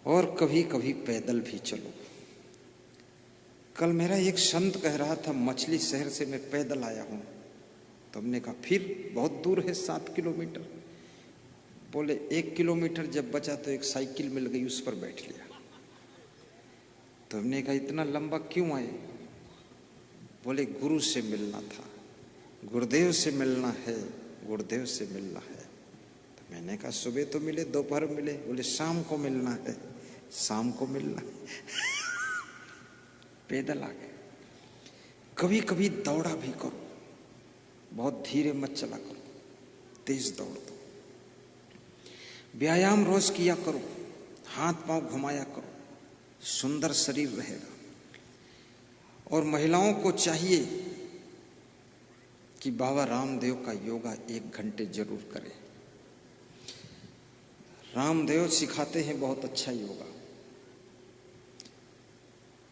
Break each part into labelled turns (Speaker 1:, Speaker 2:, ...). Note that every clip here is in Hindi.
Speaker 1: और कभी कभी पैदल भी चलो। कल मेरा एक संत कह रहा था मछली शहर से मैं पैदल आया हूं, तो हमने कहा फिर बहुत दूर है 7 किलोमीटर। बोले 1 किलोमीटर जब बचा तो एक साइकिल मिल गई, उस पर बैठ लिया। तो हमने कहा इतना लंबा क्यों आए? बोले गुरु से मिलना था, गुरुदेव से मिलना है, गुरुदेव से मिलना है। तो मैंने कहा सुबह तो मिले, दोपहर मिले। बोले शाम को मिलना है, शाम को मिलना है। पैदल आ गए। कभी कभी दौड़ा भी करो, बहुत धीरे मत चला करो, तेज दौड़ दो। व्यायाम रोज किया करो, हाथ पांव घुमाया करो, सुंदर शरीर रहेगा। और महिलाओं को चाहिए कि बाबा रामदेव का योगा 1 घंटे जरूर करें। रामदेव सिखाते हैं बहुत अच्छा योगा।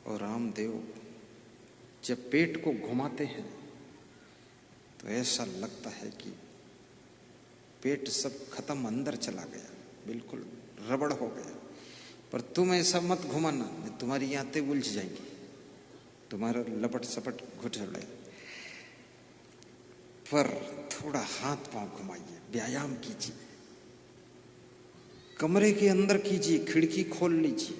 Speaker 1: और रामदेव जब पेट को घुमाते हैं तो ऐसा लगता है कि पेट सब खत्म, अंदर चला गया, बिल्कुल रबड़ हो गया। पर तुम ऐसा मत घुमाना, तुम्हारी आंतें उलझ जाएंगी, तुम्हारा लपट सपट घुट जाएगा। पर थोड़ा हाथ पांव घुमाइए, व्यायाम कीजिए, कमरे के अंदर कीजिए, खिड़की खोल लीजिए।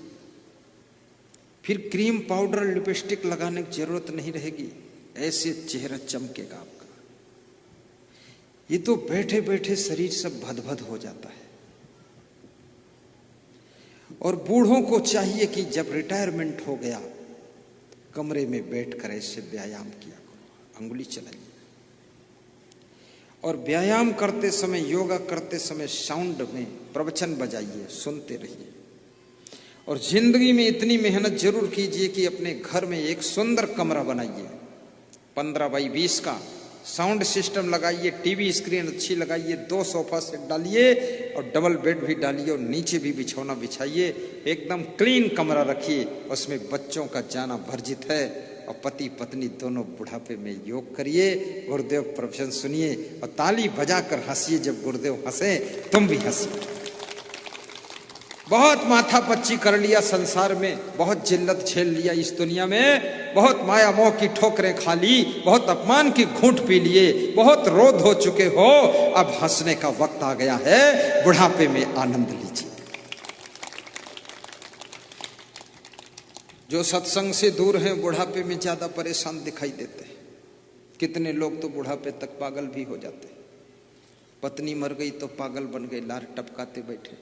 Speaker 1: फिर क्रीम पाउडर लिपस्टिक लगाने की जरूरत नहीं रहेगी, ऐसे चेहरा चमकेगा आपका। ये तो बैठे बैठे शरीर सब भदभद हो जाता है। और बूढ़ों को चाहिए कि जब रिटायरमेंट हो गया कमरे में बैठकर ऐसे व्यायाम किया करो, अंगुली चलाइए। और व्यायाम करते समय, योगा करते समय साउंड में प्रवचन बजाइए, सुनते रहिए। और जिंदगी में इतनी मेहनत जरूर कीजिए कि अपने घर में एक सुंदर कमरा बनाइए, 15 बाई 20 का साउंड सिस्टम लगाइए, टीवी स्क्रीन अच्छी लगाइए, 2 सोफा सेट डालिए और डबल बेड भी डालिए और नीचे भी बिछौना बिछाइए। एकदम क्लीन कमरा रखिए, उसमें बच्चों का जाना वर्जित है। और पति पत्नी दोनों बुढ़ापे में योग करिए, गुरुदेव प्रवचन सुनिए और ताली बजाकर हंसिए। जब गुरुदेव हंसे तुम भी हंसिए। बहुत माथा पच्ची कर लिया संसार में, बहुत जिल्लत झेल लिया इस दुनिया में, बहुत माया मोह की ठोकरें खा ली, बहुत अपमान की घूंट पी लिए, बहुत रोध हो चुके हो। अब हंसने का वक्त आ गया है, बुढ़ापे में आनंद लीजिए। जो सत्संग से दूर हैं बुढ़ापे में ज्यादा परेशान दिखाई देते हैं। कितने लोग तो बुढ़ापे तक पागल भी हो जाते हैं। पत्नी मर गई तो पागल बन गए, लार टपकाते बैठे।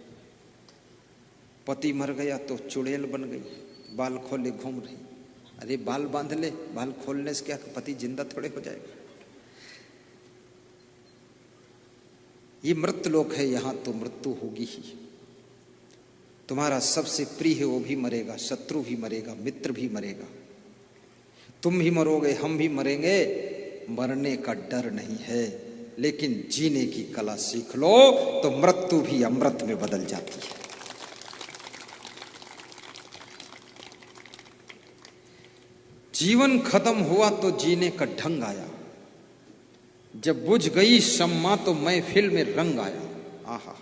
Speaker 1: पति मर गया तो चुड़ैल बन गई, बाल खोले घूम रही। अरे बाल बांध ले, बाल खोलने से क्या पति जिंदा थोड़े हो जाएगा। ये मृत लोक है, यहां तो मृत्यु होगी ही। तुम्हारा सबसे प्रिय है वो भी मरेगा, शत्रु भी मरेगा, मित्र भी मरेगा, तुम भी मरोगे, हम भी मरेंगे। मरने का डर नहीं है, लेकिन जीने की कला सीख लो तो मृत्यु भी अमृत में बदल जाती है। जीवन खत्म हुआ तो जीने का ढंग आया। जब बुझ गई शम्मा तो महफिल में रंग आया। आहा,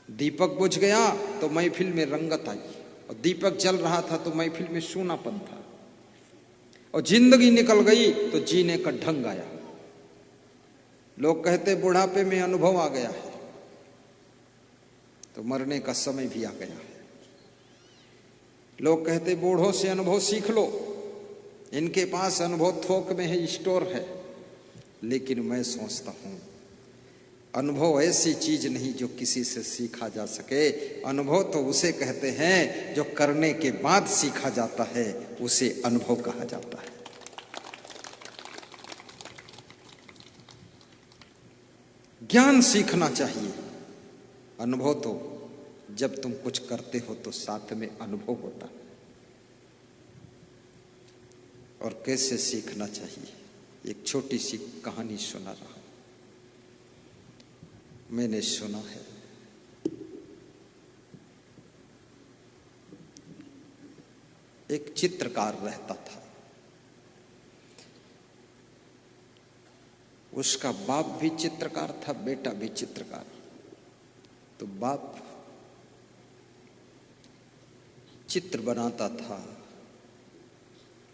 Speaker 1: दीपक बुझ गया तो महफिल में रंगत आई, और दीपक जल रहा था तो महफिल में सूनापन था। और जिंदगी निकल गई तो जीने का ढंग आया। लोग कहते बुढ़ापे में अनुभव आ गया है, तो मरने का समय भी आ गया है। लोग कहते बूढ़ों से अनुभव सीख लो, इनके पास अनुभव थोक में है, स्टोर है। लेकिन मैं सोचता हूं अनुभव ऐसी चीज नहीं जो किसी से सीखा जा सके। अनुभव तो उसे कहते हैं जो करने के बाद सीखा जाता है, उसे अनुभव कहा जाता है। ज्ञान सीखना चाहिए, अनुभव तो जब तुम कुछ करते हो तो साथ में अनुभव होता है। और कैसे सीखना चाहिए, एक छोटी सी कहानी सुना रहा हूं। मैंने सुना है एक चित्रकार रहता था, उसका बाप भी चित्रकार था, बेटा भी चित्रकार। तो बाप चित्र बनाता था,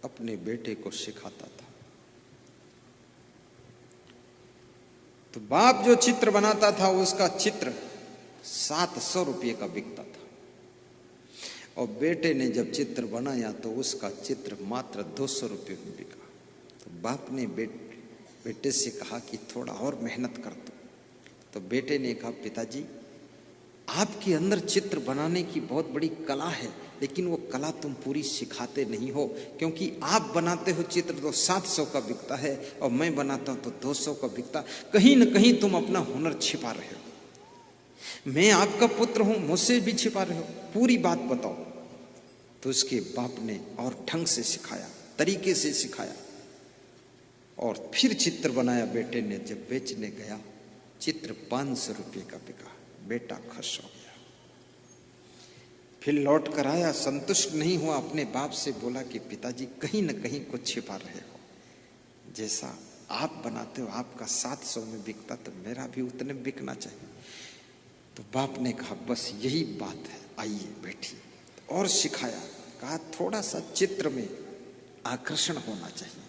Speaker 1: अपने बेटे को सिखाता था। तो बाप जो चित्र बनाता था उसका चित्र 700 रुपये का बिकता था, और बेटे ने जब चित्र बनाया तो उसका चित्र मात्र 200 रुपये में बिका। तो बाप ने बेटे से कहा कि थोड़ा और मेहनत कर दो। तो बेटे ने कहा, पिताजी आपके अंदर चित्र बनाने की बहुत बड़ी कला है, लेकिन वो कला तुम पूरी सिखाते नहीं हो, क्योंकि आप बनाते हो चित्र तो 700 का बिकता है और मैं बनाता हूं तो 200 का बिकता। कहीं न कहीं तुम अपना हुनर छिपा रहे हो। मैं आपका पुत्र हूं, मुझसे भी छिपा रहे हो, पूरी बात बताओ। तो उसके बाप ने और ढंग से सिखाया, तरीके से सिखाया, और फिर चित्र बनाया बेटे ने। जब बेचने गया चित्र 500 रुपये का बिका। बेटा खुश हो गया। फिर लौट कर आया, संतुष्ट नहीं हुआ, अपने बाप से बोला कि पिताजी कहीं न कहीं कुछ छिपा रहे हो। जैसा आप बनाते हो आपका 700 में बिकता तो मेरा भी उतने में बिकना चाहिए। तो बाप ने कहा बस यही बात है, आइए बैठिए। और सिखाया, कहा थोड़ा सा चित्र में आकर्षण होना चाहिए,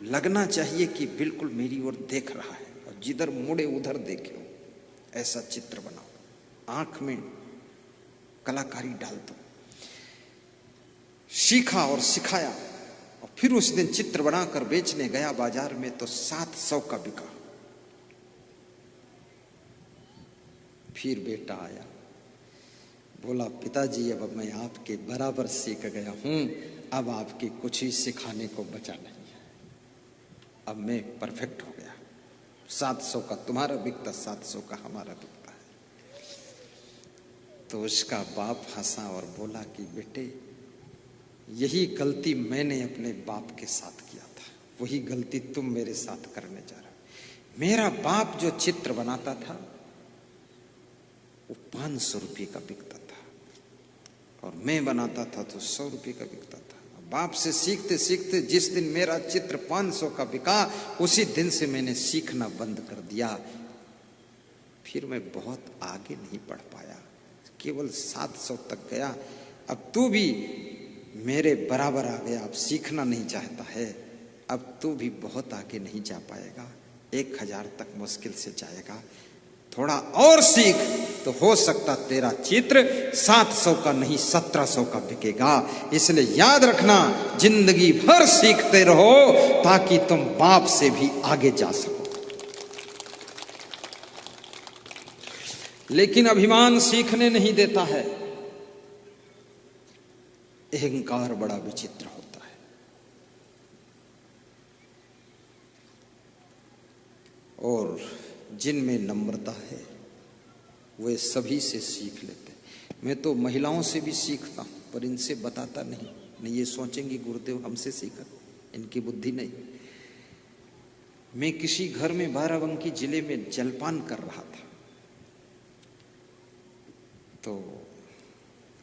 Speaker 1: लगना चाहिए कि बिल्कुल मेरी ओर देख रहा है, और जिधर मुड़े उधर देखे हो, ऐसा चित्र बनाओ, आंख में कलाकारी डाल दो। सीखा और सिखाया, और फिर उस दिन चित्र बनाकर बेचने गया बाजार में तो 700 का बिका। फिर बेटा आया, बोला पिताजी अब मैं आपके बराबर सीख गया हूं, अब आपके कुछ ही सिखाने को बचा नहीं है, अब मैं परफेक्ट हो गया। 700 का तुम्हारा बिकता, 700 का हमारा बिकता है। तो उसका बाप हंसा और बोला कि बेटे यही गलती मैंने अपने बाप के साथ किया था, वही गलती तुम मेरे साथ करने जा रहे हो। मेरा बाप जो चित्र बनाता था वो 500 रुपये का बिकता था, और मैं बनाता था तो 100 रुपये का बिकता था। बाप से सीखते सीखते जिस दिन मेरा चित्र 500 का बिका, उसी दिन से मैंने सीखना बंद कर दिया। फिर मैं बहुत आगे नहीं बढ़ पाया, केवल 700 तक गया। अब तू भी मेरे बराबर आ गया, अब सीखना नहीं चाहता है, अब तू भी बहुत आगे नहीं जा पाएगा, 1000 तक मुश्किल से जाएगा। थोड़ा और सीख तो हो सकता तेरा चित्र 700 का नहीं 1700 का बिकेगा। इसलिए याद रखना, जिंदगी भर सीखते रहो ताकि तुम बाप से भी आगे जा सको। लेकिन अभिमान सीखने नहीं देता है। अहंकार बड़ा विचित्र होता है, और जिनमें नम्रता है वे सभी से सीख लेते। मैं तो महिलाओं से भी सीखता हूं, पर इनसे बताता नहीं ये सोचेंगी गुरुदेव हमसे सीखा, इनकी बुद्धि नहीं। मैं किसी घर में बाराबंकी जिले में जलपान कर रहा था, तो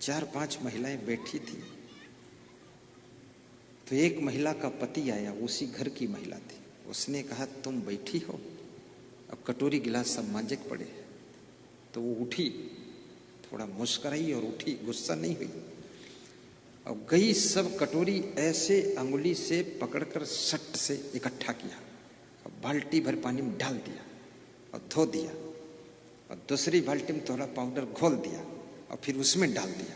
Speaker 1: 4-5 महिलाएं बैठी थी। तो एक महिला का पति आया, उसी घर की महिला थी। उसने कहा तुम बैठी हो, अब कटोरी गिलास सब मांजे पड़े। तो वो उठी, थोड़ा मुस्कुराई और उठी, गुस्सा नहीं हुई, और गई सब कटोरी ऐसे अंगुली से पकड़कर सट से इकट्ठा किया, और बाल्टी भर पानी में डाल दिया और धो दिया, और दूसरी बाल्टी में थोड़ा पाउडर घोल दिया और फिर उसमें डाल दिया,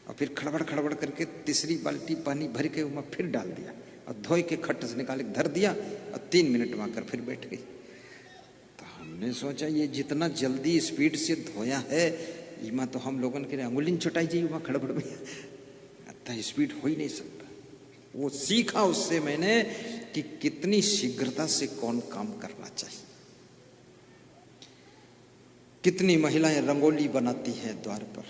Speaker 1: और फिर खड़बड़ खड़बड़ करके तीसरी बाल्टी पानी भर के उसमें फिर डाल दिया, और धोई के खट्ट से निकाल के धर दिया, और 3 मिनट में आकर फिर बैठ गई। तो हमने सोचा ये जितना जल्दी स्पीड से धोया है, इमा तो हम लोगों के अंगुलिन छुटाई जाइए वहां खड़बड़ में, इतना स्पीड हो ही नहीं सकता। वो सीखा उससे मैंने कि कितनी शीघ्रता से कौन काम करना चाहिए। कितनी महिलाएं रंगोली बनाती हैं द्वार पर,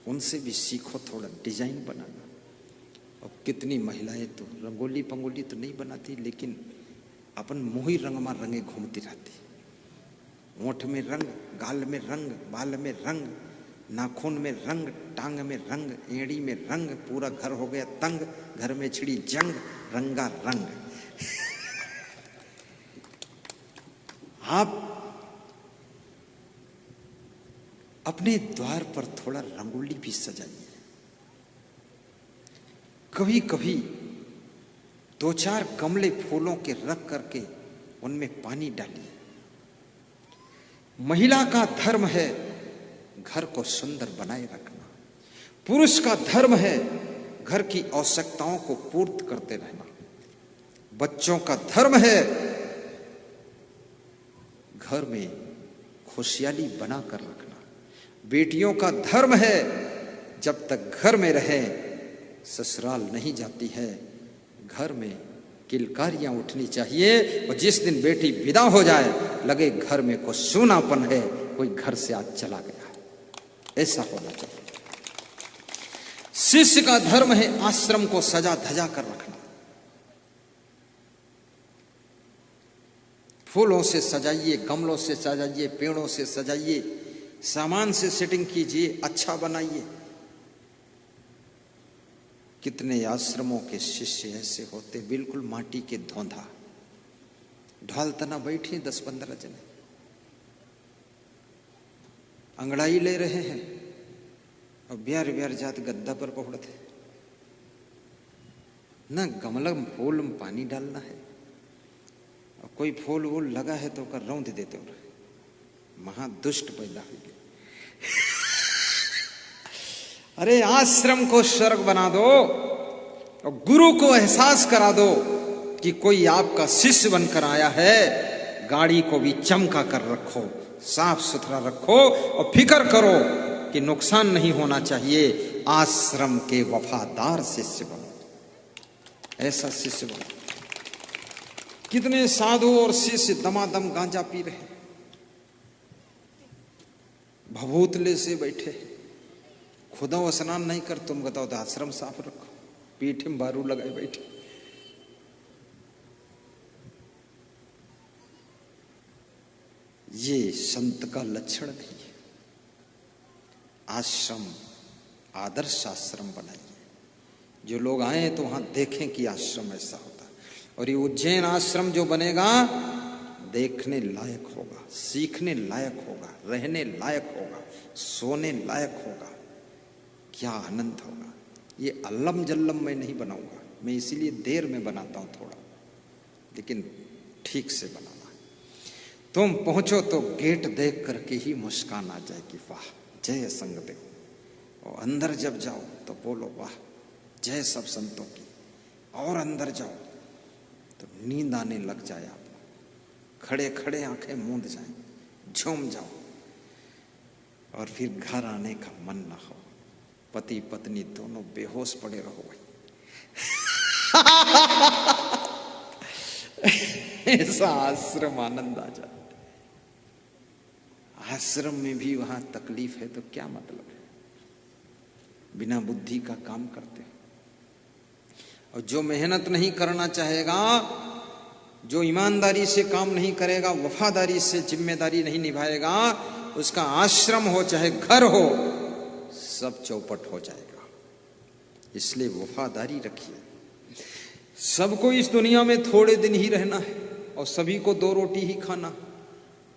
Speaker 1: उनसे भी सीखो थोड़ा डिजाइन बनाना। और कितनी महिलाएं तो रंगोली पंगोली तो नहीं बनाती, लेकिन अपन मुंह ही रंग मार रंगे घूमती रहती, होंठ में रंग, गाल में रंग, बाल में रंग, नाखून में रंग, टांग में रंग, एड़ी में रंग, पूरा घर हो गया तंग, घर में छिड़ी जंग, रंगा रंग। आप अपने द्वार पर थोड़ा रंगोली भी सजाइए, कभी कभी 2-4 गमले फूलों के रख करके उनमें पानी डालिए। महिला का धर्म है घर को सुंदर बनाए रखना, पुरुष का धर्म है घर की आवश्यकताओं को पूर्ण करते रहना, बच्चों का धर्म है घर में खुशहाली बनाकर रखना, बेटियों का धर्म है जब तक घर में रहे ससुराल नहीं जाती है, घर में किलकारियां उठनी चाहिए, और जिस दिन बेटी विदा हो जाए लगे घर में कोई सूनापन है, कोई घर से आज चला गया है। ऐसा होना चाहिए। शिष्य का धर्म है आश्रम को सजा धजा कर रखना, फूलों से सजाइए, गमलों से सजाइए, पेड़ों से सजाइए, सामान से सेटिंग कीजिए, अच्छा बनाइए। कितने आश्रमों के शिष्य ऐसे होते बिल्कुल माटी के धोंधा, ढाल तना बैठे 10-15 जने अंगड़ाई ले रहे हैं और ब्यार ब्यार जात गद्दा पर पहुंचते न, गमला में फूल में पानी डालना है, और कोई फूल वूल लगा है तो कर रौंद देते हो, महादुष्ट पैदा हुई। अरे आश्रम को स्वर्ग बना दो और गुरु को एहसास करा दो कि कोई आपका शिष्य बनकर आया है। गाड़ी को भी चमका कर रखो, साफ सुथरा रखो और फिक्र करो कि नुकसान नहीं होना चाहिए। आश्रम के वफादार शिष्य बनो, ऐसा शिष्य बनो। कितने साधु और शिष्य दमादम गांजा पी रहे हैं, भभूतले से बैठे हैं, खुदा स्नान नहीं कर, तुम बताओ तो आश्रम साफ रखो, पीठ में बारू लगाए बैठे। ये संत का लक्षण नहीं है। आश्रम आदर्श आश्रम बनाइए, जो लोग आए तो वहां देखें कि आश्रम ऐसा होता है। और ये उज्जैन आश्रम जो बनेगा देखने लायक होगा, सीखने लायक होगा, रहने लायक होगा, सोने लायक होगा। क्या आनंद होगा। ये अल्लम जल्लम मैं नहीं बनाऊंगा, मैं इसीलिए देर में बनाता हूं थोड़ा, लेकिन ठीक से बनाना। तुम पहुंचो तो गेट देख करके ही मुस्कान आ जाए कि वाह जय संगदेव, और अंदर जब जाओ तो बोलो वाह जय सब संतों की, और अंदर जाओ तो नींद आने लग जाए, आपको खड़े खड़े आंखें मूंद जाए, झूम जाओ, और फिर घर आने का मन ना हो, पति पत्नी दोनों बेहोश पड़े रहो भाई। ऐसा आश्रम आनंद आ जाए। आश्रम में भी वहां तकलीफ है तो क्या मतलब है, बिना बुद्धि का काम करते हो। और जो मेहनत नहीं करना चाहेगा, जो ईमानदारी से काम नहीं करेगा, वफादारी से जिम्मेदारी नहीं निभाएगा, उसका आश्रम हो चाहे घर हो सब चौपट हो जाएगा। इसलिए वफादारी रखिए। सबको इस दुनिया में थोड़े दिन ही रहना है, और सभी को 2 रोटी ही खाना,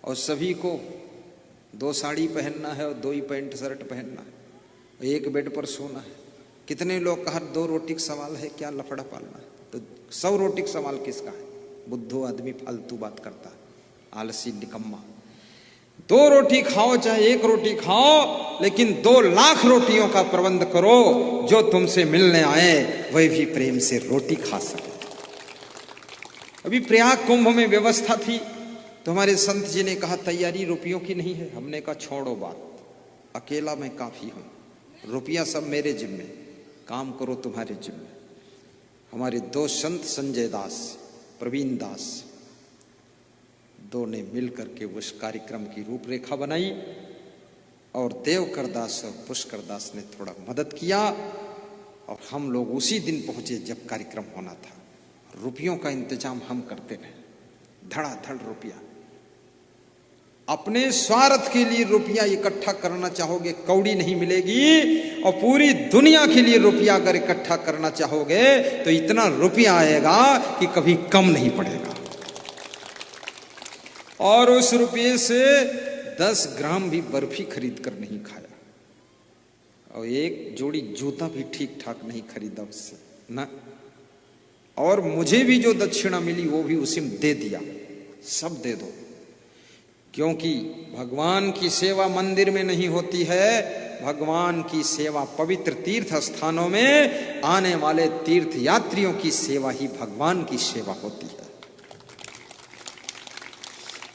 Speaker 1: और सभी को 2 साड़ी पहनना है और 2 ही पैंट शर्ट पहनना है, 1 बेड पर सोना है। कितने लोग कहा 2 रोटी का सवाल है, क्या लफड़ा पालना है, तो 100 रोटी का सवाल किसका है। बुद्धू आदमी फालतू बात करता, आलसी निकम्मा। 2 रोटी खाओ चाहे 1 रोटी खाओ, लेकिन 2 लाख रोटियों का प्रबंध करो, जो तुमसे मिलने आए वह भी प्रेम से रोटी खा सके। अभी प्रयाग कुंभ में व्यवस्था थी तो हमारे संत जी ने कहा तैयारी रुपयों की नहीं है। हमने कहा छोड़ो बात, अकेला मैं काफी हूं, रुपया सब मेरे जिम्मे, काम करो तुम्हारे जिम्मे। हमारे 2 संत संजय दास, प्रवीण दास, 2 ने मिलकर के उस कार्यक्रम की रूपरेखा बनाई, और देवकर दास और पुष्कर दास ने थोड़ा मदद किया, और हम लोग उसी दिन पहुंचे जब कार्यक्रम होना था। रुपयों का इंतजाम हम करते रहे, धड़ाधड़ रुपया। अपने स्वार्थ के लिए रुपया इकट्ठा करना चाहोगे कौड़ी नहीं मिलेगी, और पूरी दुनिया के लिए रुपया अगर इकट्ठा करना चाहोगे तो इतना रुपया आएगा कि कभी कम नहीं पड़ेगा। और उस रुपये से 10 ग्राम भी बर्फी खरीद कर नहीं खाया, और 1 जोड़ी जूता भी ठीक ठाक नहीं खरीदा उससे, ना। और मुझे भी जो दक्षिणा मिली वो भी उसी में दे दिया, सब दे दो। क्योंकि भगवान की सेवा मंदिर में नहीं होती है, भगवान की सेवा पवित्र तीर्थ स्थानों में आने वाले तीर्थ यात्रियों की सेवा ही भगवान की सेवा होती है।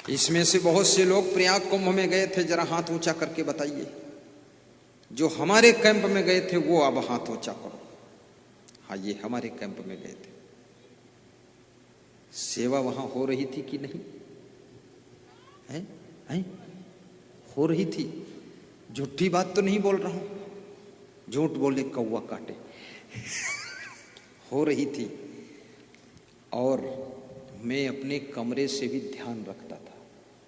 Speaker 1: इसमें से बहुत से लोग प्रयाग कुंभ में गए थे, जरा हाथ ऊंचा करके बताइए। जो हमारे कैंप में गए थे वो अब हाथ ऊंचा करो। हाँ, ये हमारे कैंप में गए थे। सेवा वहां हो रही थी कि नहीं? है? हो रही थी। झूठी बात तो नहीं बोल रहा हूं, झूठ बोले कौवा काटे। हो रही थी। और मैं अपने कमरे से भी ध्यान रखता था।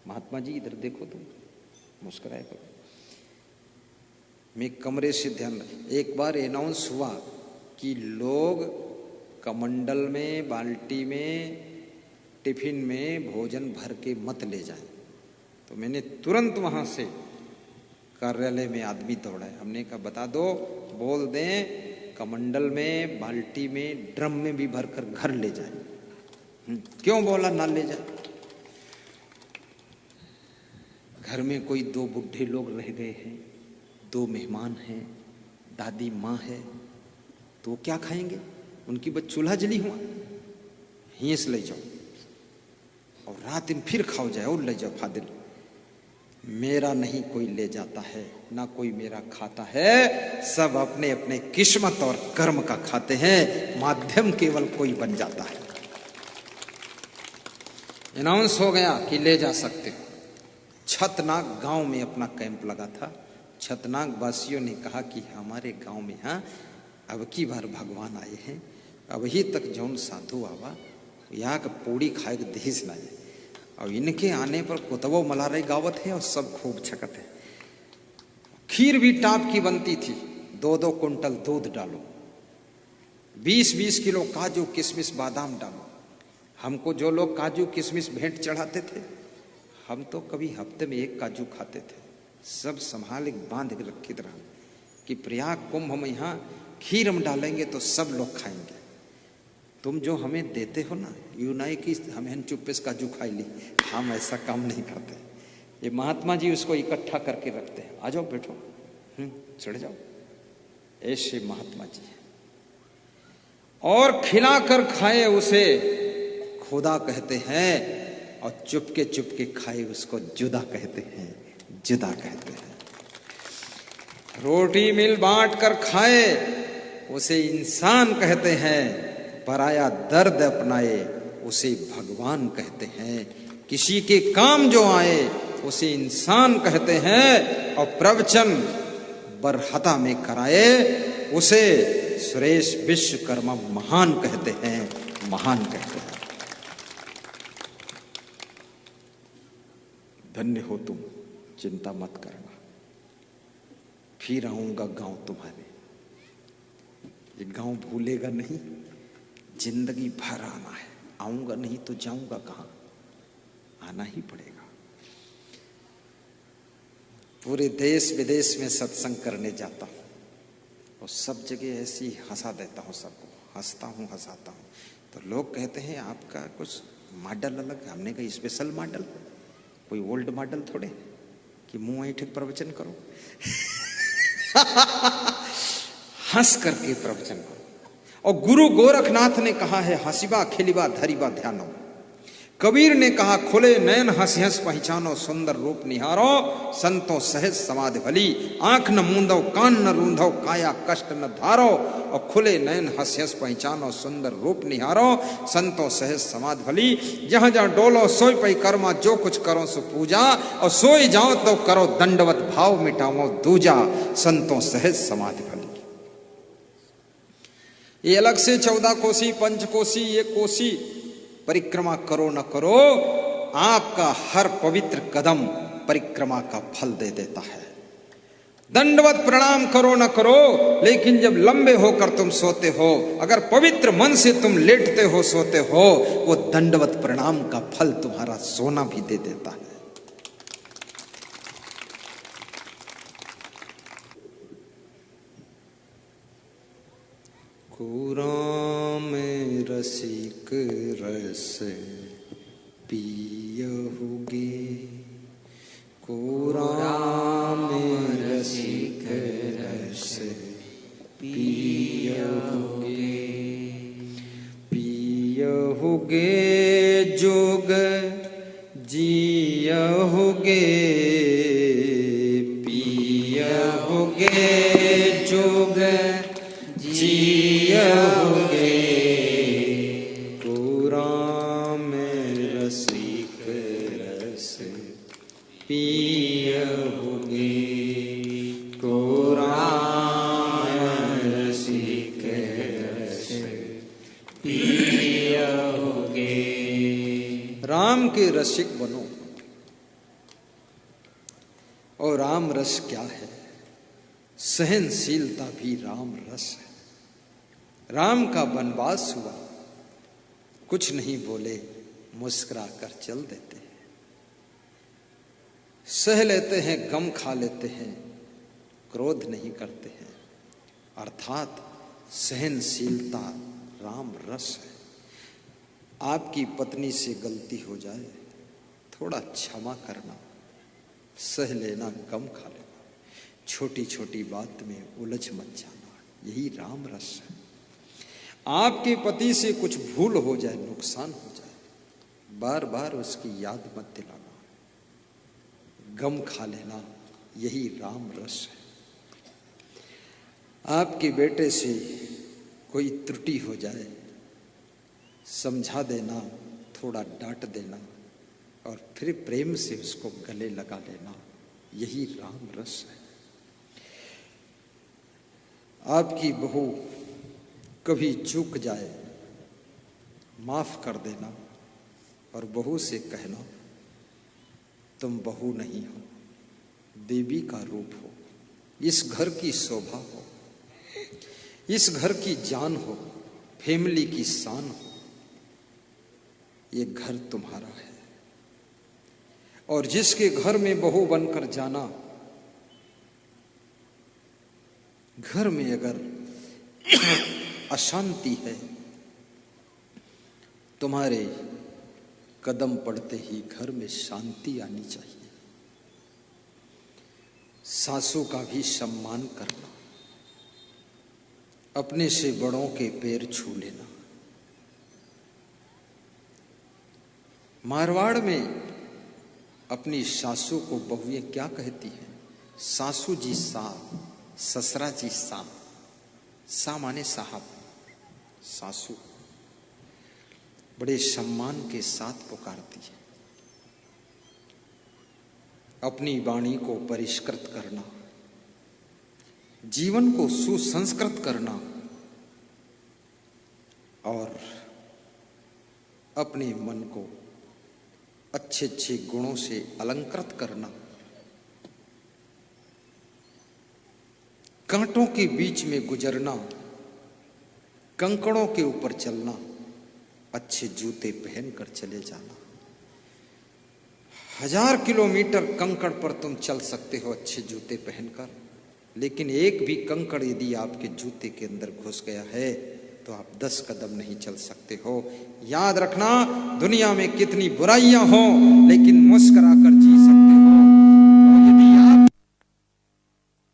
Speaker 1: महात्मा जी इधर देखो, तुम मुस्कुराए करो। मैं कमरे से ध्यान। एक बार अनाउंस हुआ कि लोग कमंडल में, बाल्टी में, टिफिन में भोजन भर के मत ले जाएं। तो मैंने तुरंत वहां से कार्यालय में आदमी दौड़ाए। हमने कहा बता दो, बोल दें कमंडल में, बाल्टी में, ड्रम में भी भरकर घर ले जाए। क्यों बोला ना ले जाए? घर में कोई 2 बुढ़े लोग रह गए हैं, 2 मेहमान हैं, दादी माँ है, तो क्या खाएंगे? उनकी बस चूल्हा जली हुआ, यहीं से ले जाओ और रात दिन फिर खाओ जाए और ले जाओ फादिल। मेरा नहीं कोई ले जाता है, ना कोई मेरा खाता है, सब अपने अपने किस्मत और कर्म का खाते हैं, माध्यम केवल कोई बन जाता है। अनाउंस हो गया कि ले जा सकते हो। छतनाग गांव में अपना कैंप लगा था। छतनाग वासियों ने कहा कि हमारे गांव में हाँ अब की बार भगवान आए हैं, अभी तक जौन साधु आवा यहाँ का पूड़ी खाए के दहीज ना है, और इनके आने पर कुतवो मलारे गावत है और सब खूब छकत है। खीर भी टाप की बनती थी। 2-2 कुंटल दूध डालो, 20-20 किलो काजू किशमिश बादाम डालो। हमको जो लोग काजू किशमिश भेंट चढ़ाते थे, हम तो कभी हफ्ते में 1 काजू खाते थे। सब संभाल बांध के रखे रहा कि प्रयाग कुंभ हम यहाँ खीर हम डालेंगे तो सब लोग खाएंगे। तुम जो हमें देते हो ना, यूं नहीं कि हमें चुप्पे से काजू खाई ली, हम ऐसा काम नहीं करते। ये महात्मा जी उसको इकट्ठा करके रखते हैं। आ जाओ बैठो, चढ़ जाओ, ऐसे महात्मा जी हैं। और खिलाकर खाए उसे खुदा कहते हैं, और चुपके चुपके खाए उसको जुदा कहते हैं, जुदा कहते हैं। रोटी मिल बांट कर खाए उसे इंसान कहते हैं, पराया दर्द अपनाए उसे भगवान कहते हैं। किसी के काम जो आए उसे इंसान कहते हैं, और प्रवचन बरहता में कराए उसे सुरेश विश्वकर्मा महान कहते हैं, महान कहते हैं। धन्य हो तुम, चिंता मत करना, फिर आऊंगा गांव तुम्हारे। ये गांव भूलेगा नहीं, जिंदगी भर आना है। आऊंगा नहीं तो जाऊंगा कहां? आना ही पड़ेगा। पूरे देश विदेश में सत्संग करने जाता हूं और सब जगह ऐसी हंसा देता हूं, सबको हंसता हूं, हंसाता हूं। तो लोग कहते हैं आपका कुछ मॉडल अलग। हमने कहा स्पेशल मॉडल, कोई ओल्ड मॉडल थोड़े कि मुंह ऐठे प्रवचन करो। हंस करके प्रवचन करो। और गुरु गोरखनाथ ने कहा है हसीबा खिलिबा धरिबा ध्यानो। कबीर ने कहा खुले नयन हंस हंस पहचानो, सुंदर रूप निहारो, संतों सहज समाधि भली। आंख न मूंदो कान न रूंधो, काया कष्ट न धारो। और खुले नयन हंस हंस पहचानो, सुंदर रूप निहारो, संतों सहज समाधि भली। जहाँ जहाँ डोलो सोई पई कर्मा, जो कुछ करो सो पूजा। और सोई जाओ तो करो दंडवत, भाव मिटाओ दूजा, संतों सहज समाधि भली। ये अलग से 14 कोसी, पंचकोसी, ये कोसी परिक्रमा करो न करो, आपका हर पवित्र कदम परिक्रमा का फल दे देता है। दंडवत प्रणाम करो न करो, लेकिन जब लंबे होकर तुम सोते हो, अगर पवित्र मन से तुम लेटते हो, सोते हो, वो दंडवत प्रणाम का फल तुम्हारा सोना भी दे देता है। को राम रसिक रस पियहुगे, को राम रसिक रस पियहुगे। पियहुगे जोग जियहुगे, पियहुगे जोग जियहुगे, को राम रसिक रस पियहुगे, को राम रसिक रस पियहुगे। राम के रसिक बनो। और राम रस क्या है? सहनशीलता भी राम रस है। राम का वनवास हुआ, कुछ नहीं बोले, मुस्कुरा कर चल देते हैं। सह लेते हैं, गम खा लेते हैं, क्रोध नहीं करते हैं। अर्थात सहनशीलता राम रस है। आपकी पत्नी से गलती हो जाए, थोड़ा क्षमा करना, सह लेना, गम खा लेना, छोटी छोटी बात में उलझ मत जाना, यही राम रस है। आपके पति से कुछ भूल हो जाए, नुकसान हो जाए, बार बार उसकी याद मत दिलाना, गम खा लेना, यही राम रस है। आपके बेटे से कोई त्रुटि हो जाए, समझा देना, थोड़ा डांट देना और फिर प्रेम से उसको गले लगा लेना, यही राम रस है। आपकी बहू कभी चूक जाए, माफ कर देना और बहू से कहना, तुम बहू नहीं हो, देवी का रूप हो, इस घर की शोभा हो, इस घर की जान हो, फैमिली की शान हो, ये घर तुम्हारा है। और जिसके घर में बहू बनकर जाना, घर में अगर अशांति है, तुम्हारे कदम पड़ते ही घर में शांति आनी चाहिए। सासू का भी सम्मान करना, अपने से बड़ों के पैर छू लेना। मारवाड़ में अपनी सासू को बहुएं क्या कहती हैं? सासू जी सा, ससुरा जी सा। सा माने साहब, सासू बड़े सम्मान के साथ पुकारती है। अपनी वाणी को परिष्कृत करना, जीवन को सुसंस्कृत करना और अपने मन को अच्छे अच्छे गुणों से अलंकृत करना, कांटों के बीच में गुजरना, कंकड़ों के ऊपर चलना, अच्छे जूते पहनकर चले जाना। 1000 किलोमीटर कंकड़ पर तुम चल सकते हो अच्छे जूते पहनकर, लेकिन एक भी कंकड़ यदि आपके जूते के अंदर घुस गया है तो आप 10 कदम नहीं चल सकते हो। याद रखना, दुनिया में कितनी बुराइयां हो लेकिन मुस्कुरा कर जी सकते हो। तो यदि आप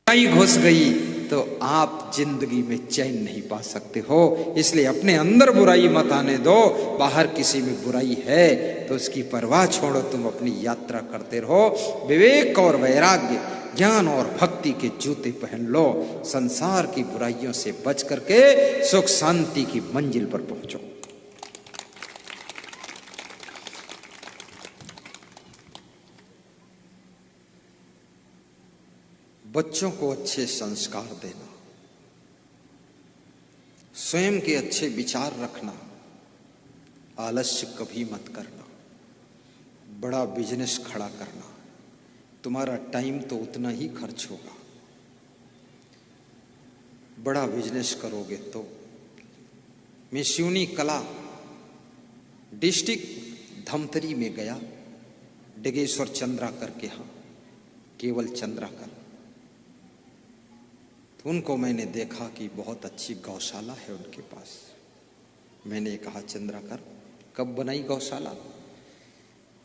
Speaker 1: बुराई घुस गई तो आप जिंदगी में चैन नहीं पा सकते हो। इसलिए अपने अंदर बुराई मत आने दो। बाहर किसी में बुराई है तो उसकी परवाह छोड़ो, तुम अपनी यात्रा करते रहो। विवेक और वैराग्य, ज्ञान और भक्ति के जूते पहन लो। संसार की बुराइयों से बच करके सुख शांति की मंजिल पर पहुंचो। बच्चों को अच्छे संस्कार देना, स्वयं के अच्छे विचार रखना, आलस्य कभी मत करना, बड़ा बिजनेस खड़ा करना। तुम्हारा टाइम तो उतना ही खर्च होगा। बड़ा बिजनेस करोगे तो मैं सिवनी कला डिस्ट्रिक्ट धमतरी में गया, डगेश्वर चंद्राकर के यहाँ, केवल चंद्राकर। तो उनको मैंने देखा कि बहुत अच्छी गौशाला है उनके पास। मैंने कहा चंद्राकर कब बनाई गौशाला?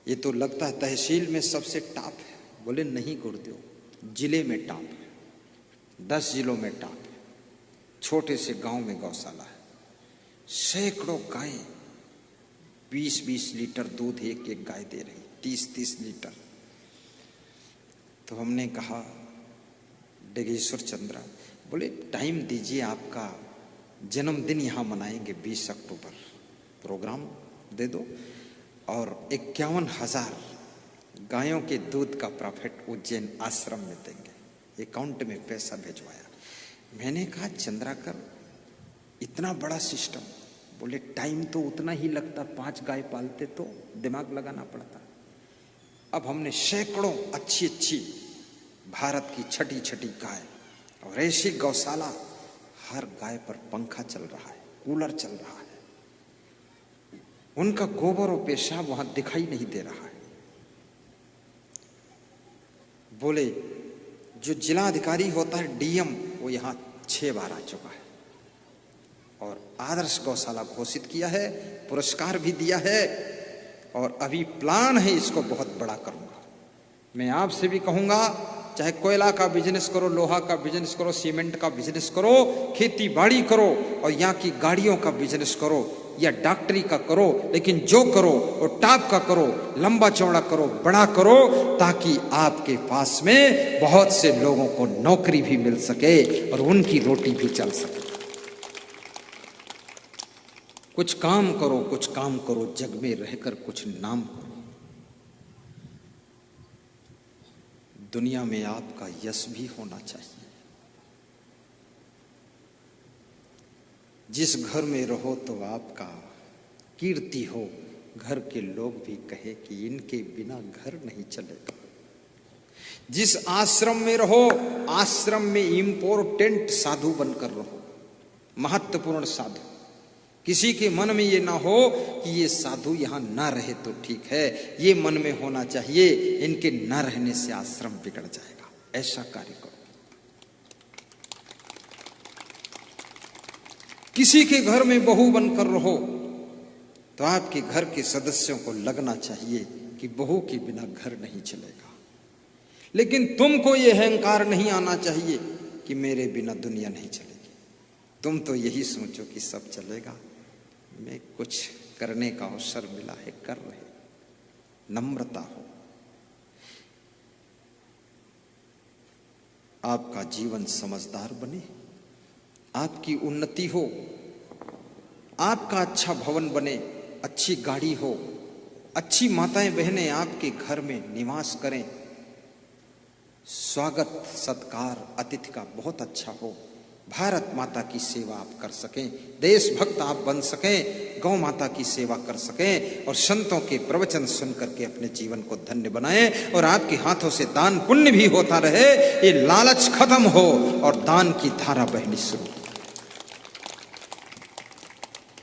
Speaker 1: ये तो लगता है तहसील में सबसे टॉप है। बोले नहीं गुरुदेव, जिले में टॉप है, 10 जिलों में टॉप है। छोटे से गांव में गौशाला है, सैकड़ों गायें, 20-20 लीटर दूध एक एक गाय दे रही, 30-30 लीटर। तो हमने कहा डेगेश्वर चंद्रा, बोले टाइम दीजिए, आपका जन्मदिन यहाँ मनाएंगे 20 अक्टूबर, प्रोग्राम दे दो और 51,000 गायों के दूध का प्रॉफिट उज्जैन आश्रम में देंगे। अकाउंट में पैसा भिजवाया। मैंने कहा चंद्राकर इतना बड़ा सिस्टम? बोले टाइम तो उतना ही लगता, 5 गाय पालते तो दिमाग लगाना पड़ता। अब हमने सैकड़ों अच्छी भारत की छठी गाय और ऐसी गौशाला, हर गाय पर पंखा चल रहा है, कूलर चल रहा है, उनका गोबर और पेशाब वहां दिखाई नहीं दे रहा है। बोले जो जिला अधिकारी होता है डीएम, वो यहां 6 बार आ चुका है और आदर्श गौशाला घोषित किया है, पुरस्कार भी दिया है और अभी प्लान है इसको बहुत बड़ा करूंगा। मैं आपसे भी कहूंगा, चाहे कोयला का बिजनेस करो, लोहा का बिजनेस करो, सीमेंट का बिजनेस करो, खेती बाड़ी करो और यहाँ की गाड़ियों का बिजनेस करो या डॉक्टरी का करो, लेकिन जो करो वो टॉप का करो, लंबा चौड़ा करो, बड़ा करो, ताकि आपके पास में बहुत से लोगों को नौकरी भी मिल सके और उनकी रोटी भी चल सके। कुछ काम करो, जग में रहकर कुछ नाम करो। दुनिया में आपका यश भी होना चाहिए। जिस घर में रहो तो आपका कीर्ति हो, घर के लोग भी कहे कि इनके बिना घर नहीं चलेगा। जिस आश्रम में रहो, आश्रम में इंपॉर्टेंट साधु बनकर रहो, महत्वपूर्ण साधु। किसी के मन में ये ना हो कि ये साधु यहां ना रहे तो ठीक है, ये मन में होना चाहिए इनके ना रहने से आश्रम बिगड़ जाएगा। ऐसा कार्य करो। किसी के घर में बहू बनकर रहो तो आपके घर के सदस्यों को लगना चाहिए कि बहू के बिना घर नहीं चलेगा। लेकिन तुमको यह अहंकार नहीं आना चाहिए कि मेरे बिना दुनिया नहीं चलेगी। तुम तो यही सोचो कि सब चलेगा, मैं कुछ करने का अवसर मिला है, कर रहे। नम्रता हो, आपका जीवन समझदार बने, आपकी उन्नति हो, आपका अच्छा भवन बने, अच्छी गाड़ी हो, अच्छी माताएं बहनें आपके घर में निवास करें, स्वागत सत्कार अतिथि का बहुत अच्छा हो, भारत माता की सेवा आप कर सकें, देशभक्त आप बन सकें, गौ माता की सेवा कर सकें और संतों के प्रवचन सुन करके अपने जीवन को धन्य बनाएं और आपके हाथों से दान पुण्य भी होता रहे। ये लालच खत्म हो और दान की धारा बहनी शुरू।